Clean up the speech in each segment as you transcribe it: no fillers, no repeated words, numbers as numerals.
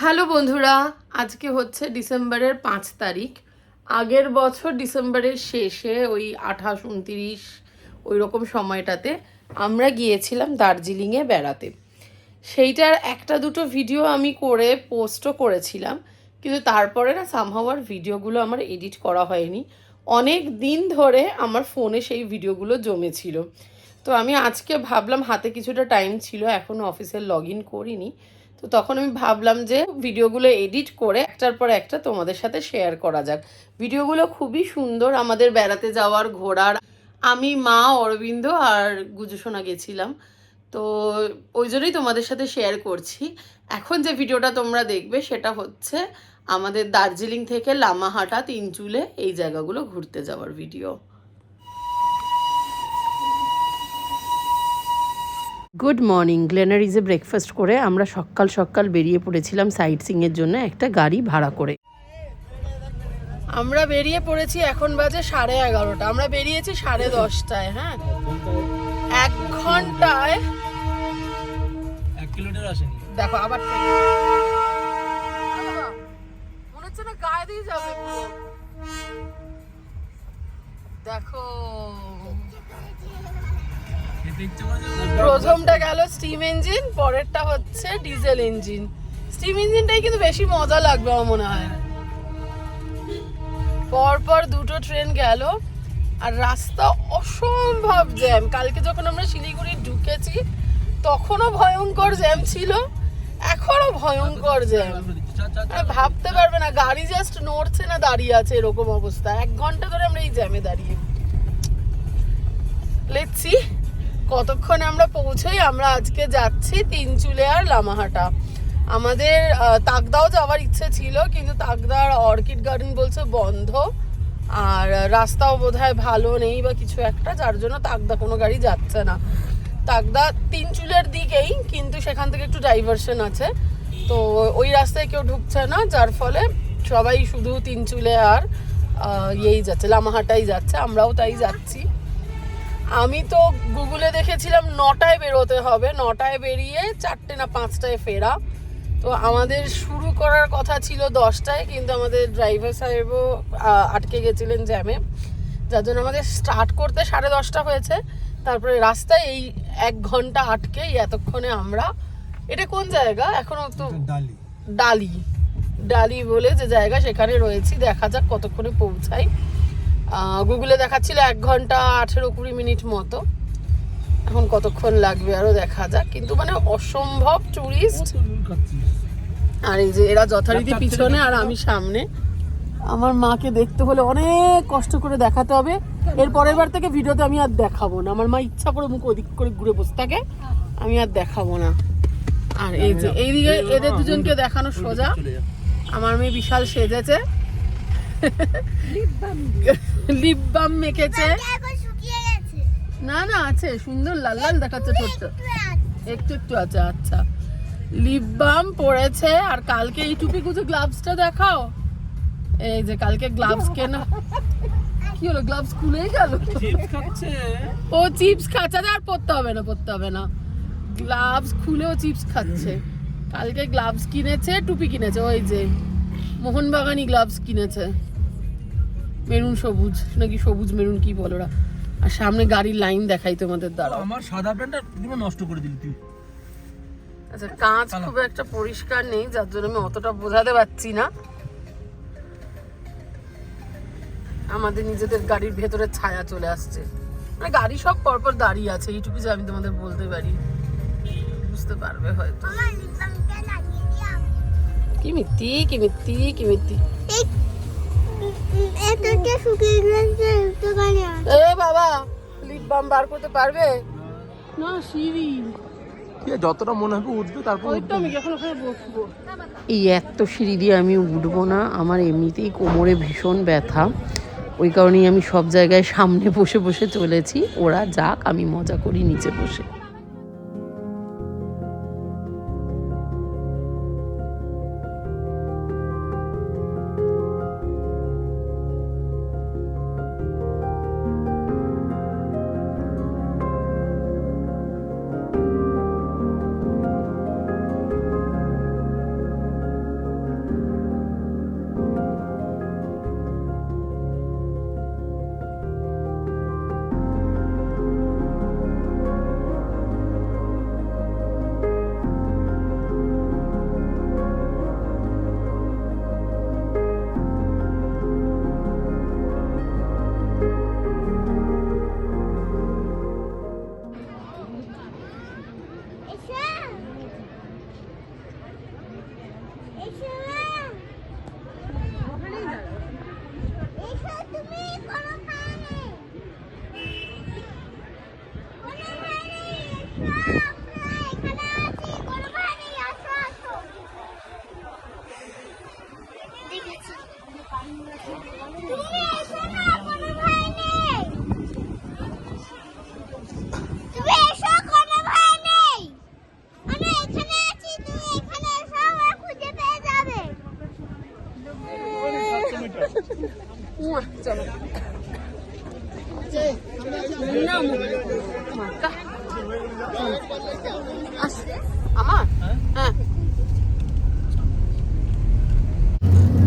Hello বন্ধুরা, আজকে হচ্ছে ডিসেম্বরের 5 তারিখ। আগের বছর ডিসেম্বরের শেষে ওই 28-29 ওই রকম সময়টাতে আমরা গিয়েছিলাম দার্জিলিংয়ে বেড়াতে। সেইটার একটা দুটো ভিডিও আমি করে পোস্টও করেছিলাম, কিন্তু তারপরে না সামহাও আর ভিডিওগুলো আমার এডিট করা হয়নি। অনেক দিন ধরে আমার ফোনে সেই ভিডিওগুলো জমেছিল। তো আমি আজকে ভাবলাম, হাতে কিছুটা টাইম ছিল, এখনও অফিসের লগ ইন করিনি, তো তখন আমি ভাবলাম যে ভিডিওগুলো এডিট করে একটার পর একটা তোমাদের সাথে শেয়ার করা যাক। ভিডিওগুলো খুবই সুন্দর, আমাদের বেড়াতে যাওয়ার, ঘোরার। আমি, মা, অরবিন্দ আর গুজুসোনা গেছিলাম, তো ওই জন্যই তোমাদের সাথে শেয়ার করছি। এখন যে ভিডিওটা তোমরা দেখবে সেটা হচ্ছে আমাদের দার্জিলিং থেকে লামাহাটা, তিনচুলে এই জায়গাগুলো ঘুরতে যাওয়ার ভিডিও। Good morning. গ্লেনারিজে ব্রেকফাস্ট করে আমরা সকাল সকাল বেরিয়ে পড়েছিলাম সাইট সিইংয়ের জন্য একটা গাড়ি ভাড়া করে। আমরা বেরিয়ে পড়েছি, এখন বাজে 11:30। আমরা বেরিয়েছি 10:30। হ্যাঁ, 1 ঘন্টায় 1 কিলোমিটার আসেনি। দেখো আবার মনে হচ্ছে না গায়ে দিয়ে যাবে। দেখো প্রথমটা গেল স্টিম ইঞ্জিন, পরেরটা হচ্ছে ডিজেল ইঞ্জিন। স্টিম ইঞ্জিনটাই কিন্তু বেশি মজা লাগবে আমার মনে হয়। পরপর দুটো ট্রেন গেল, আর রাস্তা অসম্ভব জ্যাম। কালকে যখন আমরা শিলিগুড়ি ঢুকেছি তখনও ভয়ঙ্কর জ্যাম ছিল, এখনো ভয়ঙ্কর জ্যাম। ভাবতে পারবে না, গাড়ি জাস্ট নড়ছে না, দাঁড়িয়ে আছে, এরকম অবস্থা। 1 ঘন্টা ধরে আমরা এই জ্যামে দাঁড়িয়ে। লেটসি কতক্ষণে আমরা পৌঁছই। আমরা আজকে যাচ্ছি তিনচুলে আর লামাহাটা। আমাদের তাকদাও যাওয়ার ইচ্ছে ছিল, কিন্তু তাকদার অর্কিড গার্ডেন বলছে বন্ধ, আর রাস্তাও বোধহয় ভালো নেই বা কিছু একটা, যার জন্য তাকদা কোনো গাড়ি যাচ্ছে না। তাকদা তিনচুলের দিকেই, কিন্তু সেখান থেকে একটু ডাইভারশন আছে, তো ওই রাস্তায় কেউ ঢুকছে না, যার ফলে সবাই শুধু তিনচুলে আর ইয়েই যাচ্ছে, লামাহাটাই যাচ্ছে। আমরাও তাই যাচ্ছি। আমি তো গুগলে দেখেছিলাম 9টায় বেরোতে হবে, 9টায় বেরিয়ে 4টে না 5টায় ফেরা। তো আমাদের শুরু করার কথা ছিল 10টায়, কিন্তু আমাদের ড্রাইভার সাহেবও আটকে গেছিলেন জ্যামে, যার জন্য আমাদের স্টার্ট করতে 10:30 হয়েছে। তারপরে রাস্তায় এই 1 ঘন্টা আটকে এতক্ষণে আমরা, এটা কোন জায়গা এখনো তো ডালি ডালি বলে যে জায়গা, সেখানে রয়েছি। দেখা যাক কতক্ষণে পৌঁছাই। গুগলে দেখাচ্ছিল 1 ঘন্টা 18-20 মিনিট মতো, এখন কতক্ষণ লাগবে আরো দেখা যাক। কিন্তু মানে অসম্ভব টুরিস্ট, আর এই যে এরা যথারীতি পিছনে আর আমি সামনে। আমার মাকে দেখতে হলে অনেক কষ্ট করে দেখাতে হবে। এর পরের বার থেকে ভিডিওতে আমি আর দেখাবো না। আমার মা ইচ্ছা করে মুখ ওদিক করে ঘুরে বসে থাকে, আমি আর দেখাবো না। আর এই যে এইদিকে এদের দুজনকে দেখানো সোজা। আমার মেয়ে বিশাল সেজেছে, লিপ বাম মেখেছে। না না আছে, সুন্দর লাল লাল দেখাচ্ছে, ছোট্ট একটু একটু আছে। আচ্ছা, লিপ বাম পরেছে। আর কালকে এই টুপি কুচো গ্লাভসটা দেখাও। এই যে কালকে গ্লাভস কেনা, কি হলো, গ্লাভস খুলেই গেল। ও চিপস খাচ্ছে, আর পরতে হবে না, পরতে হবে না। গ্লাভস খুলেও চিপস খাচ্ছে। কালকে গ্লাভস কিনেছে, টুপি কিনেছে, ওই যে মোহনবাগানি গ্লাভস কিনেছে, মেরুন সবুজ নাকি সবুজ মেরুন কি বলো ওরা। আর সামনে গাড়ির লাইন দেখাই তোমাদের দ্বারা। আমার সাদা প্যান্টটা পুরো নষ্ট করে দিলি তুই। আচ্ছা, কাঁচ খুব একটা পরিষ্কার নেই, যার জন্য আমি অতটা বোঝাতে পারছি না। আমাদের নিজেদের গাড়ির ভেতরে ছায়া চলে আসছে, মানে গাড়ি সব পরপর দাঁড়িয়ে আছে, এইটুকু যে আমি তোমাদের বলতে পারি, বুঝতে পারবে হয়তো। কি মিথ্যি কি মিথ্যি কি মিথ্যি। এ বাবা, লিপ বাম বার করতে পারবে না? সিঁড়ি যতটা মনে হবে উঠবে, তারপর আমি এখন ওখানে বসবো। এই এত সিঁড়ি দিয়ে আমি উঠবো না, আমার এমনিতেই কোমরে ভীষণ ব্যথা, ওই কারণেই আমি সব জায়গায় সামনে বসে বসে চলেছি। ওরা যাক, আমি মজা করি নিচে বসে। চলো আমার হ্যাঁ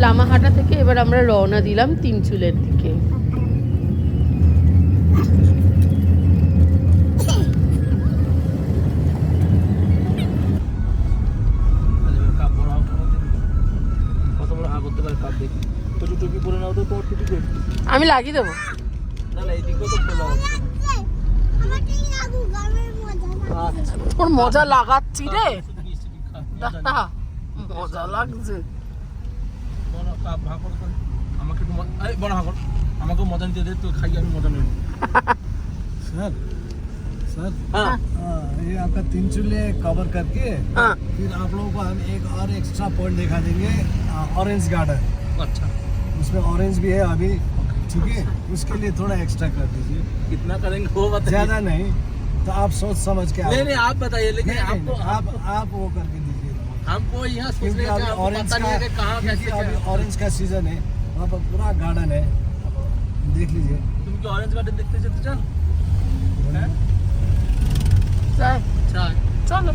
লামাহাটা থেকে এবার আমরা রওনা দিলাম তিনচুলের দিকে। আমি লাগিয়ে দেবো। ওর মজা লাগাচ্ছি রে, মজা লাগছে। আমাকে মজা নিতে দে, তো খাই আমি মজা নেব। सर सर ये आपका 3 चूल्हे कवर करके फिर आप लोगों को हम एक और एक्स्ट्रा पॉइंट दिखा देंगे, ऑरेंज गार्डन। अच्छा, उसमें ऑरेंज भी है अभी, ठीक है? उसके लिए थोड़ा एक्स्ट्रा कर दीजिए। कितना करेंगे वो बताइए। ज्यादा नहीं तो आप सोच समझ के नहीं नहीं आप बताइए, लेकिन आपको आप वो करके दीजिए, हमको यहाँ सोचने क्योंकि का अभी आपको ऑरेंज पता नहीं है कि कहाँ का कैसे अभी क्या। ऑरेंज का सीजन है, वहाँ पर पूरा गार्डन है, देख लीजिए। तुम क्या ऑरेंज गार्डन देखते चलते चल চলো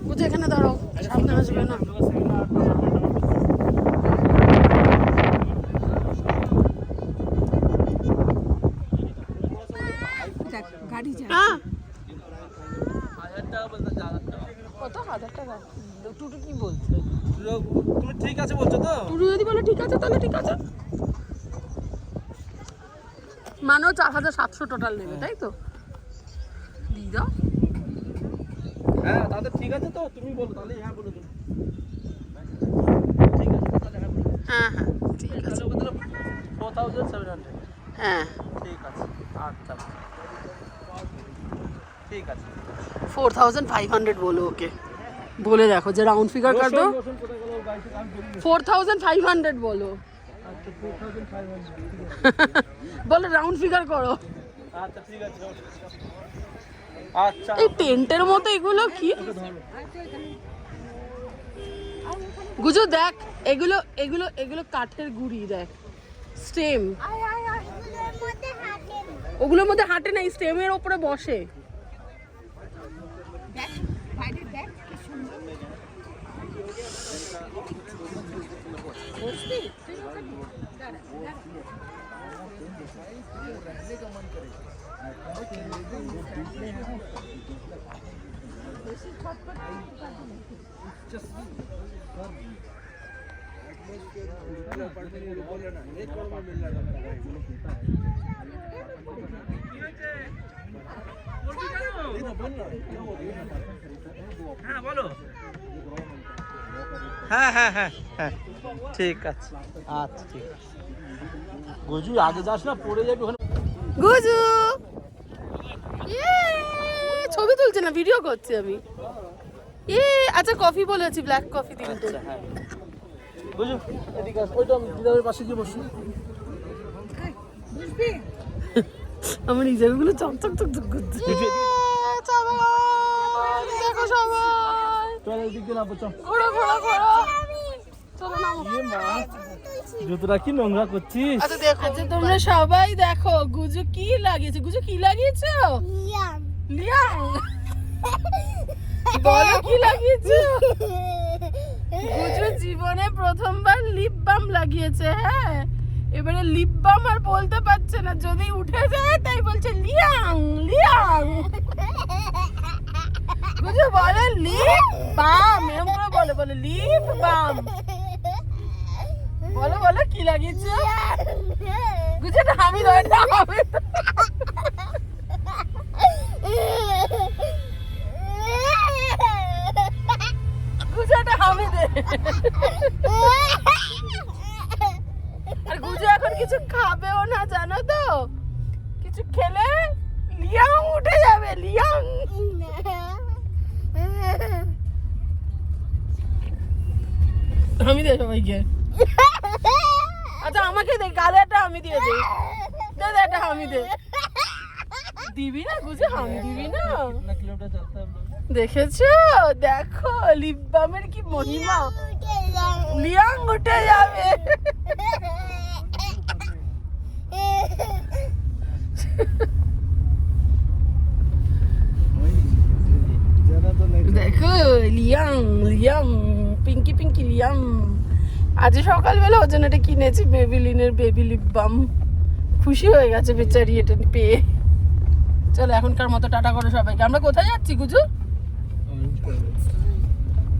বুঝে এখানে দাঁড়াও, সামনে আসবে না। হ্যাঁ কত 1000 টাকা? টুটু কি বলছে? তুমি ঠিক আছে বলছো তো? টুটু যদি বলে ঠিক আছে তাহলে ঠিক আছে। মানো 4700 টোটাল নেবে, তাই তো? দিয়ে দাও। হ্যাঁ তাহলে ঠিক আছে, তো তুমি বলো তাহলে হ্যাঁ বলে দেবো। ঠিক আছে তাহলে হ্যাঁ বলে দেবো। হ্যাঁ হ্যাঁ ঠিক আছে। তাহলে ওকে 4700। হ্যাঁ ঠিক আছে, আচ্ছা ঠিক আছে। 4500 বলো ওকে, বলে দেখো যে রাউন্ড ফিগার কর দো। 4500 বলো, আচ্ছা 4500 বলো রাউন্ড ফিগার করো। আচ্ছা ঠিক আছে। আচ্ছা এই টেন্টের মতো এগুলো কি গুজু দেখ, এগুলো এগুলো এগুলো কাঠের গুড়ি, দেখ স্টেম, ওগুলোর মধ্যে হাঁটে না, স্টেমের ওপরে বসে। হ্যাঁ বলো। হ্যাঁ হ্যাঁ হ্যাঁ হ্যাঁ ঠিক আছে, আচ্ছা ঠিক আছে। গজু আগে যাস না, পড়ে যাবি ওখানে। গুজু ছবি তুলছে না, ভিডিও করছি আমি। আচ্ছা কফি বলেছি, ব্ল্যাক কফি 3টে। হ্যাঁ গজু এদিকে আস, ওইটা দিদারের পাশে গিয়ে বসি। আমার নিজেরগুলো চকচক চকচক করছে। দেখো সবাই, চল এদিকে না চল। ঘোড়া ঘোড়া ঘোড়া, চলো নামো। জুতোটা কি নোংরা করছিস? আচ্ছা দেখো, আচ্ছা তোমরা সবাই দেখো গুজু কি লাগিয়েছে। গুজু কি লাগিয়েছো? লিয়াং। বলো কি লাগিয়েছো? গুজু জীবনে প্রথমবার লিপ বাম লাগিয়েছে। হ্যাঁ, এবারে লিপ বাম আর বলতে পারছে না, যদি উঠে যায় তাই বলছে লিয়াং লিয়াং। গুজু বলে লিপ বাম, এরকম করে বলে, বলে লিপ বাম। বলো বলো কি লাগিয়েছো? গুজু না আমি নয় না, আমি আর গুজু এখন কিছু খাবেও না, জানো তো? কিছু খেলে লিয়াং উঠে যাবে, লিয়াং। আমি দে সবাইকে। আচ্ছা আমাকে দে, গালে একটা আমি দিয়ে দে, দে দে একটা আমি দে। দিবি না গুজু, আমি দিবি না? দেখেছো, দেখো লিপ বামের কি মহিমা, লিয়াং উঠে যাবে। ज़्यादा तो नहीं দেখো Liang, Liang, Pinky Pinky Liang. আজ সকালবেলা ওর জন্য এটা কিনেছি, বেবিলিনের বেবি লিপ বাম। খুশি হয়ে গেছে বেচারি এটা পেয়ে। চলো এখনকার মতো টাটা করো সবাইকে। আমরা কোথায় যাচ্ছি গুজু?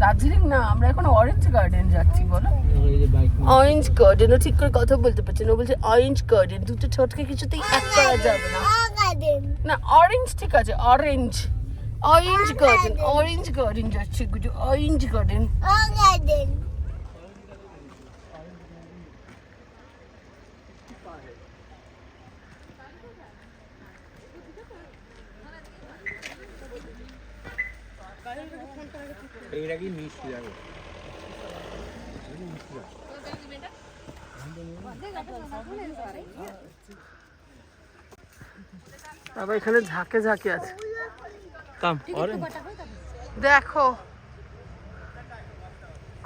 দার্জিলিং না, আমরা এখন অরেঞ্জ গার্ডেন যাচ্ছি। বলো অরেঞ্জ গার্ডেন। ও ঠিক করে কথা বলতে পারছে না, ও বলছে অরেঞ্জ গার্ডেন। দুটো ছোটকে কিছুতেই এক করা যাবে না। না অরেঞ্জ ঠিক আছে, orange, orange garden, orange garden যাচ্ছি গুজু, অরেঞ্জ গার্ডেন। এইটা কি মিষ্টি লাগে? বাবা এখানে ঝাঁকে ঝাঁকে আছে। কাম অরেঞ্জ দেখো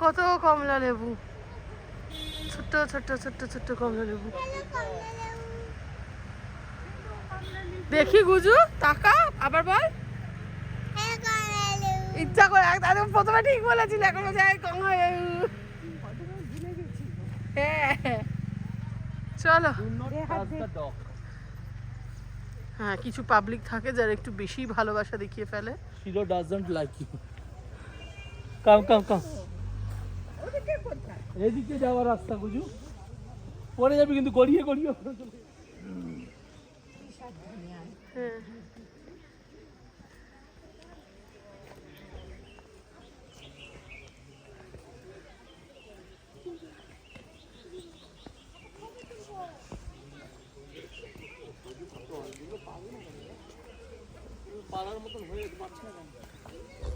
কত কমলা লেবু, ছোট্ট ছোট্ট ছোট্ট ছোট্ট কমলা লেবু। দেখি গুজু, তাকা আবার বল। ইচ্ছা করে একদম প্রথমে ঠিক বলেছিল, এখন যাই কম হয়। হ্যাঁ চলো। হ্যাঁ কিছু পাবলিক থাকে যারা একটু বেশি ভালোবাসা দেখিয়ে ফেলে। শিরো ডাজন্ট লাইক ইউ। কাম কাম কাম, এদিকে যাওয়ার রাস্তা গুজু, পরে যাবি কিন্তু গড়িয়ে গড়িয়ে। হ্যাঁ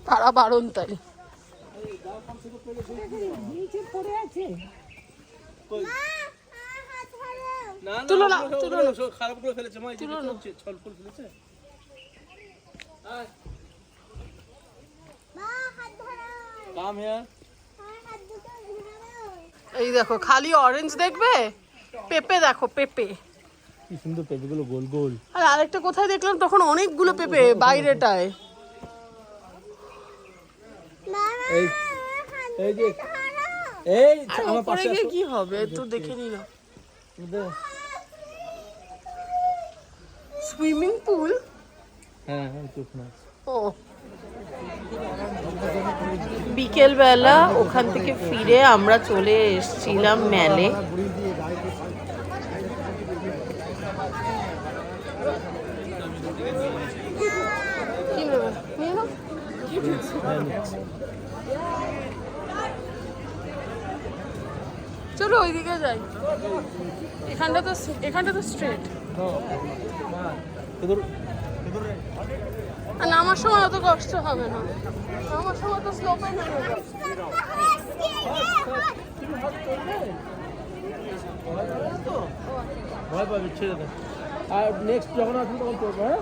তারা বারণ তাই। তুলো না, তুলো না, খারাপ করে ফেলেছে মা, তুলো না। ছল ফুল ফেলেছে। Come here. এই দেখো খালি অরেঞ্জ দেখবে, পেঁপে দেখো, পেঁপে। কি সুন্দর পেঁপেগুলো গোল গোল। আর আরেকটা কোথায় দেখলাম তখন অনেকগুলো পেঁপে বাইরেটায়। এই এই যে এই আর আমার উপরে পাশে গিয়ে আসো। কি হবে একটু দেখে নিলাম। Swimming pool. হ্যাঁ হ্যাঁ চুপ না। ও বিকেল বেলা ওখান থেকে ফিরে আমরা চলে এসেছিলাম মেলে। কি নেবে? নিয়ে নাও। চলো ওইদিকে যাই। এখানটা তো স্ট্রেট। আর নামার সময় অত কষ্ট হবে না, নামার সময় তো স্লোপে নেমে যাবে। ভয় পাবি, ছেড়ে দে। আর নেক্সট যখন আসবি তখন করবো। হ্যাঁ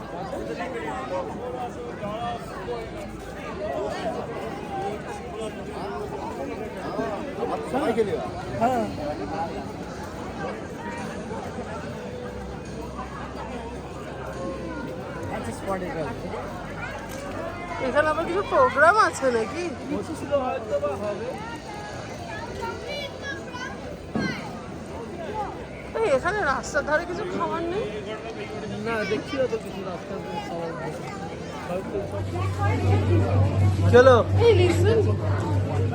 হ্যাঁ এখানে আবার কিছু প্রোগ্রাম আছে নাকি? হয়তো বা হবে। এই এখানে রাস্তার ধারে কিছু খাবার নেই? না দেখছি তো কিছু রাস্তা। চলো এই listen,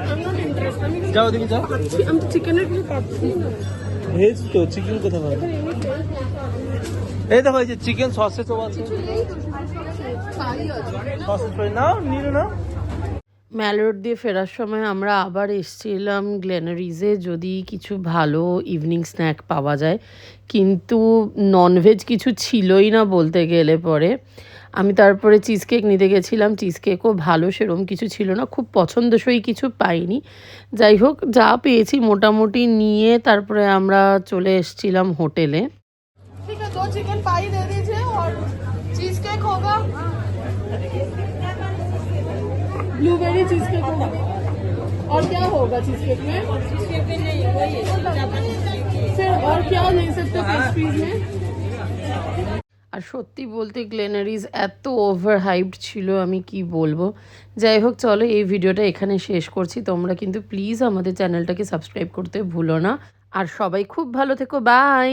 I am not interested. আমি যাও দেখি যাও। আমি তো চিকেনের কিছু পাচ্ছি না। ভেজ তো, চিকেন কোথায় পাবে? এই দেখো এই যে চিকেন সসেজ আছে। সসেজ করে নাও, নিয়ে নাও। ম্যাল রোড দিয়ে ফেরার সময় আমরা আবার এসেছিলাম গ্লেনারিজে, যদি কিছু ভালো ইভিনিং স্ন্যাক পাওয়া যায়, কিন্তু ননভেজ কিছু ছিলই না বলতে গেলে পরে। আমি তারপরে চিজ কেক নিতে গেছিলাম, চিজ কেকও ভালো সেরকম কিছু ছিল না, খুব পছন্দসই কিছু পাইনি। যাই হোক, যা পেয়েছি মোটামুটি নিয়ে তারপরে আমরা চলে এসেছিলাম হোটেলে। ঠিক আছে, 2 চিকেন পাই দে দিজিয়ে और चीज केक होगा, ब्लूबेरी चीज केक होगा। और क्या होगा चीज केक में? चीज केक में नहीं, वही फिर और क्या ले सकते हो पेस्ट्रीज में? আর সত্যি বলতে গ্লেনারিজ এত ওভার হাইপড ছিল, আমি কি বলবো। যাই হোক, চলো এই ভিডিওটা এখানে শেষ করছি। তোমরা কিন্তু প্লিজ আমাদের চ্যানেলটাকে সাবস্ক্রাইব করতে ভুলো না। আর সবাই খুব ভালো থেকো, বাই।